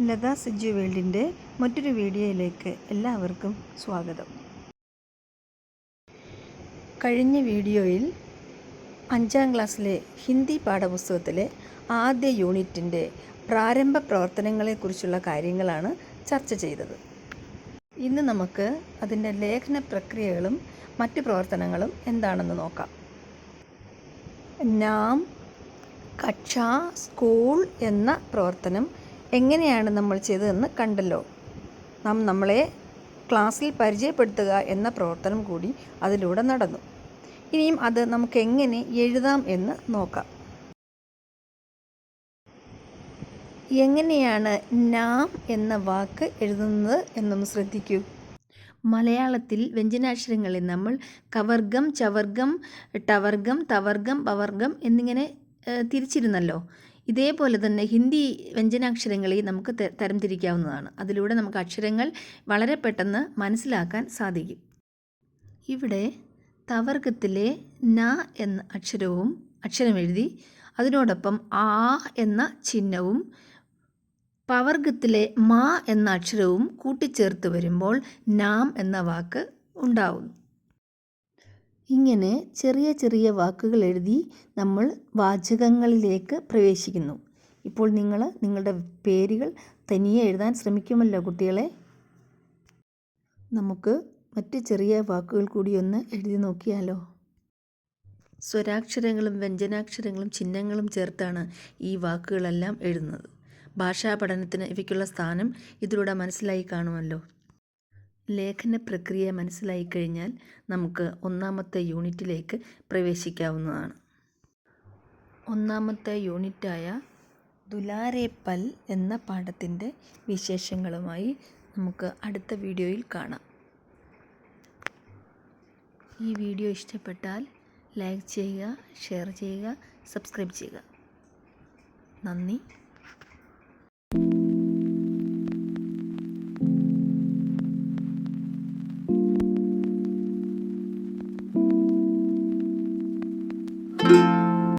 ലതാ സിജു വേൾഡിൻ്റെ മറ്റൊരു വീഡിയോയിലേക്ക് എല്ലാവർക്കും സ്വാഗതം. കഴിഞ്ഞ വീഡിയോയിൽ 5ാം ക്ലാസ്സിലെ ഹിന്ദി പാഠപുസ്തകത്തിലെ ആദ്യ യൂണിറ്റിൻ്റെ പ്രാരംഭ പ്രവർത്തനങ്ങളെക്കുറിച്ചുള്ള കാര്യങ്ങളാണ് ചർച്ച ചെയ്തത്. ഇന്ന് നമുക്ക് അതിൻ്റെ ലേഖന പ്രക്രിയകളും മറ്റ് പ്രവർത്തനങ്ങളും എന്താണെന്ന് നോക്കാം. നാം, കക്ഷ, സ്കൂൾ എന്ന പ്രവർത്തനം എങ്ങനെയാണ് നമ്മൾ ചെയ്തതെന്ന് കണ്ടല്ലോ. നമ്മളെ ക്ലാസ്സിൽ പരിചയപ്പെടുത്തുക എന്ന പ്രവർത്തനം കൂടി അതിലൂടെ നടന്നു. ഇനിയും അത് നമുക്ക് എങ്ങനെ എഴുതാം എന്ന് നോക്കാം. എങ്ങനെയാണ് നാം എന്ന വാക്ക് എഴുതുന്നത് എന്നൊന്ന് ശ്രദ്ധിക്കൂ. മലയാളത്തിൽ വ്യഞ്ജനാക്ഷരങ്ങളിൽ നമ്മൾ കവർഗം, ചവർഗം, ടവർഗം, തവർഗം, പവർഗം എന്നിങ്ങനെ തിരിച്ചിരുന്നല്ലോ. ഇതേപോലെ തന്നെ ഹിന്ദി വ്യഞ്ജനാക്ഷരങ്ങളെ നമുക്ക് തരംതിരിക്കാവുന്നതാണ്. അതിലൂടെ നമുക്ക് അക്ഷരങ്ങൾ വളരെ പെട്ടെന്ന് മനസ്സിലാക്കാൻ സാധിക്കും. ഇവിടെ തവർഗത്തിലെ ന എന്ന അക്ഷരം എഴുതി അതിനോടൊപ്പം ആ എന്ന ചിഹ്നവും പവർഗത്തിലെ മാ എന്ന അക്ഷരവും കൂട്ടിച്ചേർത്ത് വരുമ്പോൾ നാം എന്ന വാക്ക് ഉണ്ടാവുന്നു. ഇങ്ങനെ ചെറിയ ചെറിയ വാക്കുകൾ എഴുതി നമ്മൾ വാചകങ്ങളിലേക്ക് പ്രവേശിക്കുന്നു. ഇപ്പോൾ നിങ്ങളുടെ പേരുകൾ തനിയെ എഴുതാൻ ശ്രമിക്കുമല്ലോ കുട്ടികളെ. നമുക്ക് മറ്റ് ചെറിയ വാക്കുകൾ കൂടി ഒന്ന് എഴുതി നോക്കിയാലോ. സ്വരാക്ഷരങ്ങളും വ്യഞ്ജനാക്ഷരങ്ങളും ചിഹ്നങ്ങളും ചേർത്താണ് ഈ വാക്കുകളെല്ലാം എഴുതുന്നത്. ഭാഷാ പഠനത്തിന് ഇവയ്ക്കുള്ള സ്ഥാനം ഇതിലൂടെ മനസ്സിലായി കാണുമല്ലോ. ലേഖന പ്രക്രിയ മനസ്സിലായി കഴിഞ്ഞാൽ നമുക്ക് 1ാമത്തെ യൂണിറ്റിലേക്ക് പ്രവേശിക്കാവുന്നതാണ്. 1ാമത്തെ യൂണിറ്റായ ദുലാരേ പൽ എന്ന പാഠത്തിൻ്റെ വിശേഷങ്ങളുമായി നമുക്ക് അടുത്ത വീഡിയോയിൽ കാണാം. ഈ വീഡിയോ ഇഷ്ടപ്പെട്ടാൽ ലൈക്ക് ചെയ്യുക, ഷെയർ ചെയ്യുക, സബ്സ്ക്രൈബ് ചെയ്യുക. നന്ദി.